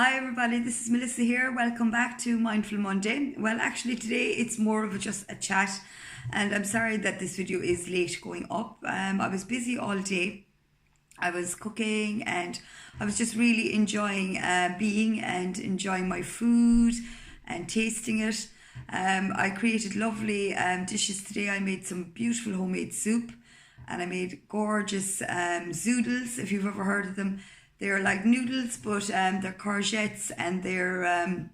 Hi everybody, this is Melissa here. Welcome back to Mindful Monday. Well, actually today it's more of just a chat, and I'm sorry that this video is late going up. I was busy all day. I was cooking and I was just really enjoying being and enjoying my food and tasting it. I created lovely dishes today. I made some beautiful homemade soup and I made gorgeous zoodles, if you've ever heard of them. They're like noodles, but they're courgettes, and they're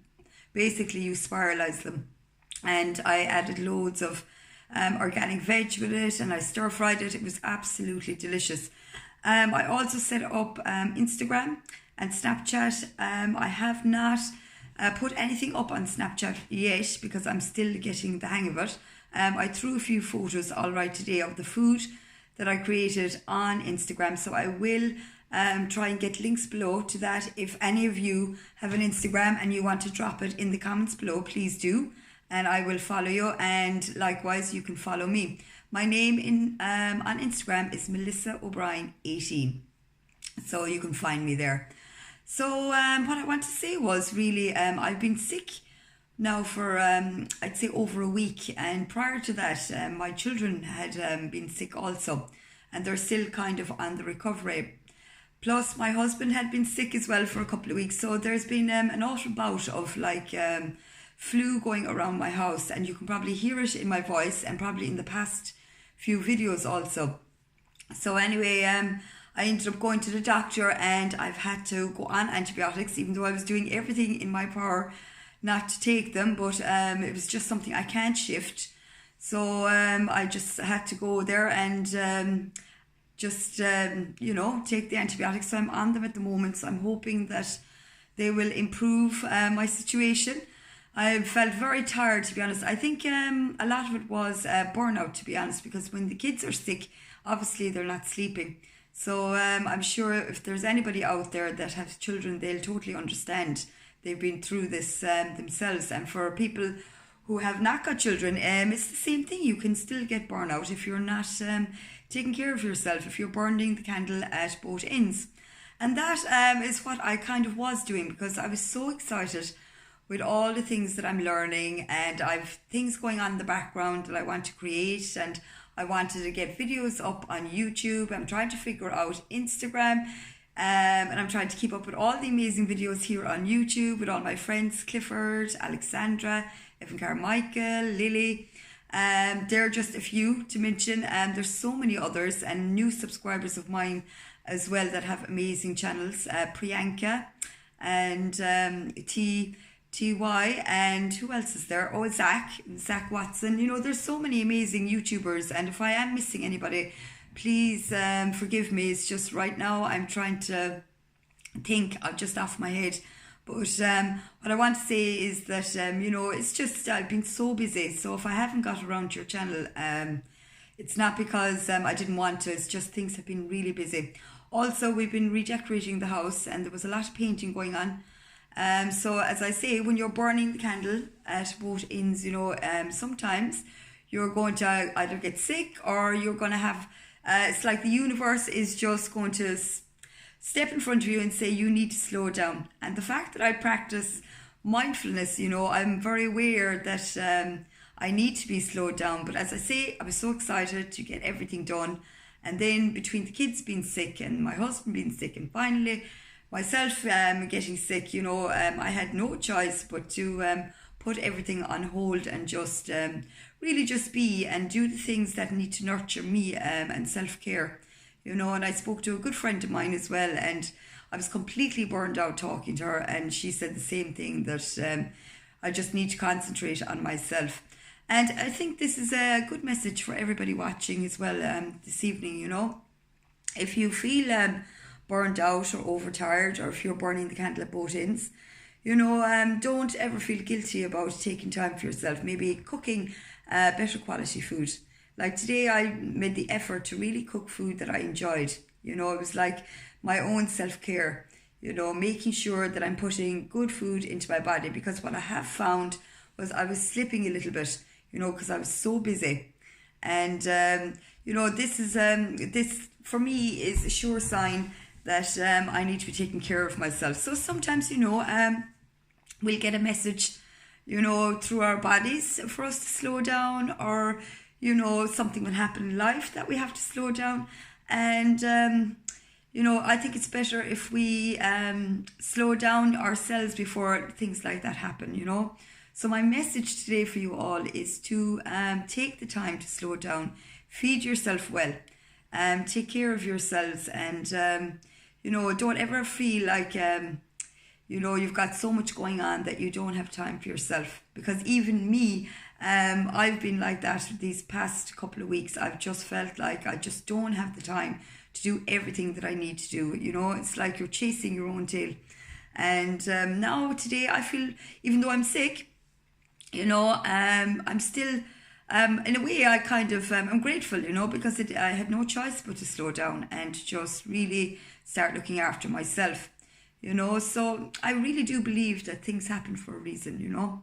basically you spiralize them. And I added loads of organic veg with it, and I stir fried it. It was absolutely delicious. I also set up Instagram and Snapchat. I have not put anything up on Snapchat yet because I'm still getting the hang of it. I threw a few photos all right today of the food that I created on Instagram, so I will try and get links below to that. If any of you have an Instagram and you want to drop it in the comments below, please do, and I will follow you, and likewise you can follow me. My name on Instagram is Melissa O'Brien 18, so you can find me there. So what I want to say was really I've been sick now for I'd say over a week, and prior to that my children had been sick also, and they're still kind of on the recovery. Plus, my husband had been sick as well for a couple of weeks. So there's been an awful bout of flu going around my house. And you can probably hear it in my voice and probably in the past few videos also. So anyway, I ended up going to the doctor and I've had to go on antibiotics, even though I was doing everything in my power not to take them. But it was just something I can't shift. So I just had to go there and take the antibiotics. So I'm on them at the moment, so I'm hoping that they will improve my situation. I felt very tired, to be honest. I think a lot of it was burnout, to be honest, because when the kids are sick, obviously they're not sleeping. So I'm sure if there's anybody out there that has children, they'll totally understand. They've been through this themselves. And for people who have not got children, it's the same thing. You can still get burnout if you're not taking care of yourself, if you're burning the candle at both ends. And that is what I kind of was doing, because I was so excited with all the things that I'm learning, and I've things going on in the background that I want to create, and I wanted to get videos up on YouTube. I'm trying to figure out Instagram, and I'm trying to keep up with all the amazing videos here on YouTube with all my friends, Clifford, Alexandra, Evan Carmichael, Lily. They're just a few to mention. There's so many others and new subscribers of mine as well that have amazing channels. Priyanka and TY, and who else is there? Oh, Zach Watson. You know, there's so many amazing YouTubers, and if I am missing anybody, please forgive me. It's just right now I'm trying to think just off my head. But what I want to say is that, it's just I've been so busy. So if I haven't got around to your channel, it's not because I didn't want to. It's just things have been really busy. Also, we've been redecorating the house and there was a lot of painting going on. So as I say, when you're burning the candle at both ends, sometimes you're going to either get sick or you're going to have, it's like the universe is just going to step in front of you and say you need to slow down. And the fact that I practice mindfulness, I'm very aware that I need to be slowed down. But as I say, I was so excited to get everything done. And then between the kids being sick and my husband being sick and finally myself getting sick, I had no choice but to put everything on hold and just really just be and do the things that need to nurture me and self-care. And I spoke to a good friend of mine as well, and I was completely burned out talking to her, and she said the same thing, that I just need to concentrate on myself. And I think this is a good message for everybody watching as well this evening. If you feel burned out or overtired, or if you're burning the candle at both ends, don't ever feel guilty about taking time for yourself, maybe cooking better quality food. Like today, I made the effort to really cook food that I enjoyed. It was like my own self-care, making sure that I'm putting good food into my body, because what I have found was I was slipping a little bit, because I was so busy. And, this for me is a sure sign that I need to be taking care of myself. So sometimes, we'll get a message, through our bodies for us to slow down, or, something will happen in life that we have to slow down. And, I think it's better if we slow down ourselves before things like that happen. So my message today for you all is to take the time to slow down, feed yourself well, take care of yourselves, and, don't ever feel like, you've got so much going on that you don't have time for yourself. Because even me, I've been like that these past couple of weeks. I've just felt like I just don't have the time to do everything that I need to do. It's like you're chasing your own tail. And now today I feel, even though I'm sick, I'm still, in a way, I kind of, I'm grateful, because I had no choice but to slow down and to just really start looking after myself, So I really do believe that things happen for a reason,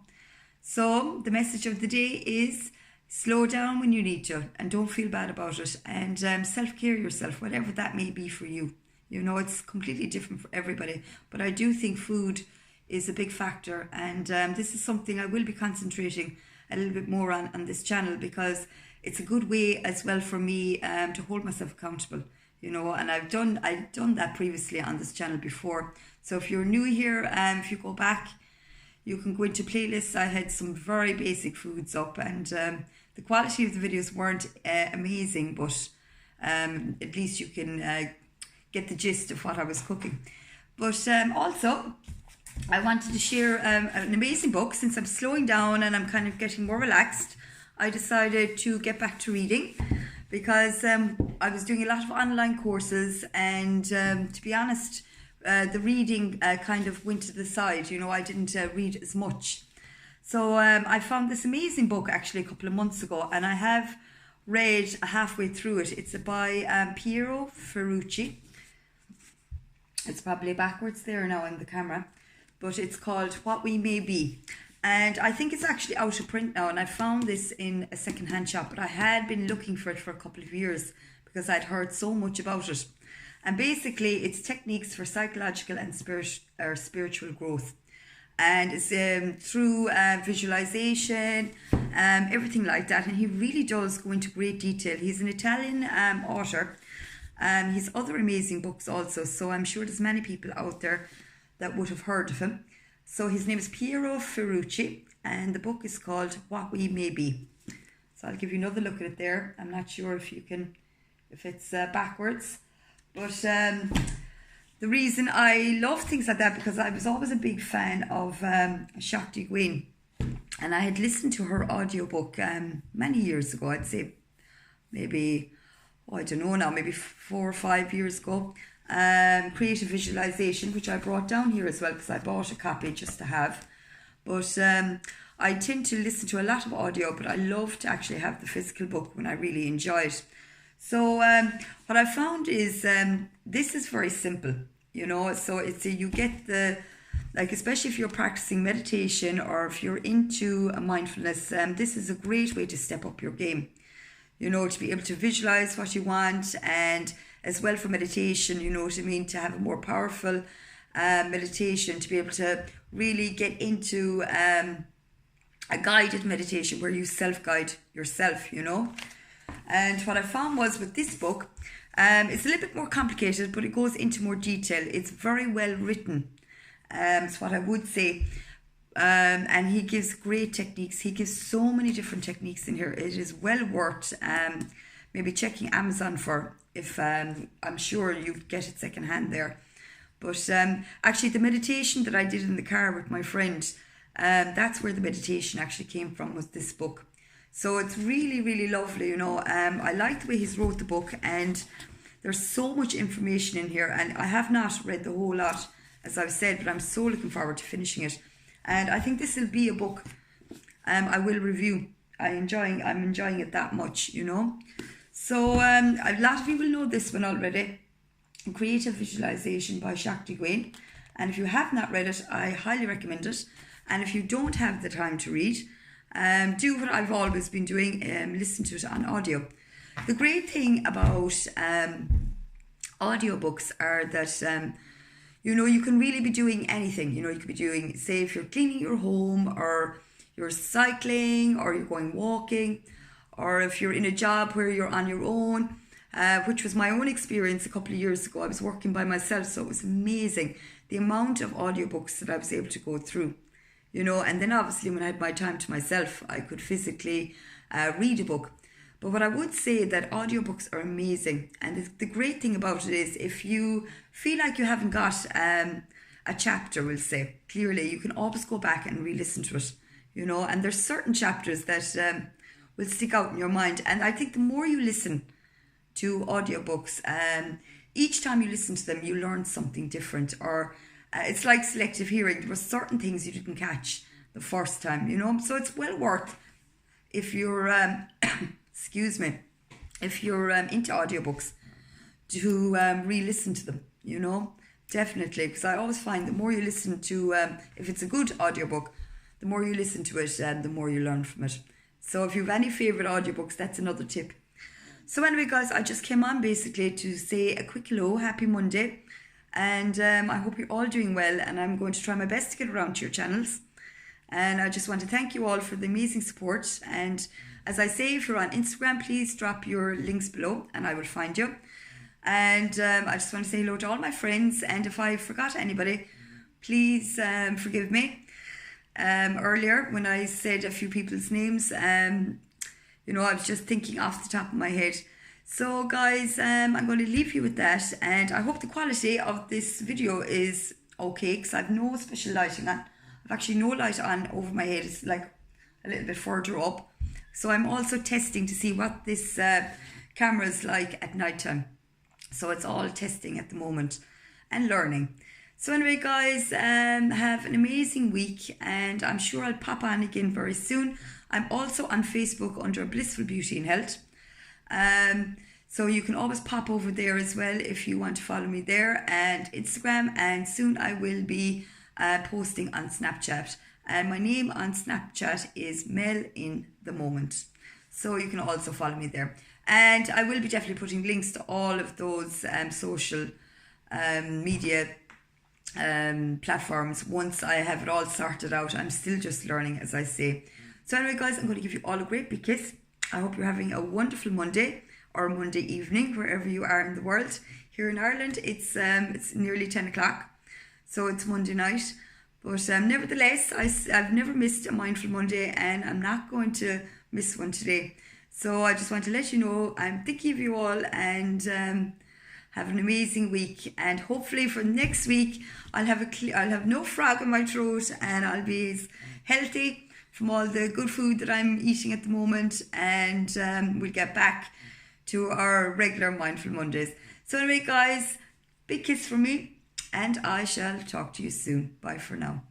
So the message of the day is slow down when you need to, and don't feel bad about it, and self-care yourself, whatever that may be for you. It's completely different for everybody, but I do think food is a big factor, and this is something I will be concentrating a little bit more on this channel, because it's a good way as well for me to hold myself accountable, and I've done that previously on this channel before. So if you're new here, if you go back, you can go into playlists. I had some very basic foods up, and the quality of the videos weren't amazing, but at least you can get the gist of what I was cooking. But also, I wanted to share an amazing book. Since I'm slowing down and I'm kind of getting more relaxed, I decided to get back to reading, because I was doing a lot of online courses, and to be honest, the reading kind of went to the side. I didn't read as much. So I found this amazing book actually a couple of months ago, and I have read halfway through it. It's by Piero Ferrucci. It's probably backwards there now in the camera, but it's called What We May Be. And I think it's actually out of print now, and I found this in a second-hand shop, but I had been looking for it for a couple of years because I'd heard so much about it. And basically, it's techniques for psychological and spiritual growth. And it's through visualization, everything like that. And he really does go into great detail. He's an Italian author. He has other amazing books also. So I'm sure there's many people out there that would have heard of him. So his name is Piero Ferrucci, and the book is called What We May Be. So I'll give you another look at it there. I'm not sure if it's backwards. But the reason I love things like that, because I was always a big fan of Shakti, Gawain, and I had listened to her audiobook many years ago. I'd say maybe, I don't know now, maybe 4 or 5 years ago. Creative visualization, which I brought down here as well because I bought a copy just to have. But I tend to listen to a lot of audio, but I love to actually have the physical book when I really enjoy it. So what I found is this is very simple, so it's you get especially if you're practicing meditation or if you're into mindfulness, this is a great way to step up your game, to be able to visualize what you want, and as well for meditation, to have a more powerful meditation, to be able to really get into a guided meditation where you self-guide yourself, And what I found was with this book, it's a little bit more complicated, but it goes into more detail. It's very well written, is what I would say. And he gives great techniques. He gives so many different techniques in here. It is well worth maybe checking Amazon for, if I'm sure you get it secondhand there. But actually the meditation that I did in the car with my friend, that's where the meditation actually came from, was this book. So it's really, really lovely, I like the way he's wrote the book, and there's so much information in here, and I have not read the whole lot, as I've said, but I'm so looking forward to finishing it. And I think this will be a book I will review. I'm enjoying it that much, So a lot of you will know this one already, Creative Visualization by Shakti Gawain. And if you have not read it, I highly recommend it. And if you don't have the time to read, do what I've always been doing, listen to it on audio. The great thing about audiobooks are that, you can really be doing anything. You could be doing, say, if you're cleaning your home, or you're cycling, or you're going walking, or if you're in a job where you're on your own, which was my own experience a couple of years ago. I was working by myself, so it was amazing the amount of audiobooks that I was able to go through. And then obviously when I had my time to myself, I could physically read a book. But what I would say that audiobooks are amazing. And the great thing about it is, if you feel like you haven't got a chapter, we'll say, clearly, you can always go back and re-listen to it, and there's certain chapters that will stick out in your mind. And I think the more you listen to audiobooks, each time you listen to them, you learn something different, or it's like selective hearing. There were certain things you didn't catch the first time, so it's well worth, if you're excuse me, if you're into audiobooks, to re-listen to them, definitely, because I always find the more you listen to, if it's a good audiobook, the more you listen to it, the more you learn from it. So if you have any favourite audiobooks, that's another tip. So anyway, guys, I just came on basically to say a quick hello, happy Monday, and I hope you're all doing well, and I'm going to try my best to get around to your channels. And I just want to thank you all for the amazing support. And as I say, if you're on Instagram, please drop your links below and I will find you. And I just want to say hello to all my friends. And if I forgot anybody, please forgive me. Earlier, when I said a few people's names, I was just thinking off the top of my head. So guys, I'm going to leave you with that. And I hope the quality of this video is okay, because I've no special lighting on. I've actually no light on over my head. It's like a little bit further up. So I'm also testing to see what this camera is like at night time. So it's all testing at the moment and learning. So anyway, guys, have an amazing week, and I'm sure I'll pop on again very soon. I'm also on Facebook under Blissful Beauty and Health. So you can always pop over there as well if you want to follow me there, and Instagram, and soon I will be posting on Snapchat, and my name on Snapchat is Mel in the Moment, so you can also follow me there. And I will be definitely putting links to all of those social media platforms once I have it all sorted out. I'm still just learning, as I say. So anyway, guys, I'm going to give you all a great big kiss. I hope you're having a wonderful Monday or Monday evening, wherever you are in the world. Here in Ireland, it's nearly 10 o'clock. So it's Monday night, but nevertheless, I've never missed a Mindful Monday, and I'm not going to miss one today. So I just want to let you know I'm thinking of you all, and have an amazing week. And hopefully for next week, I'll have no frog in my throat, and I'll be as healthy from all the good food that I'm eating at the moment, and we'll get back to our regular Mindful Mondays. So anyway, guys, big kiss from me. And I shall talk to you soon. Bye for now.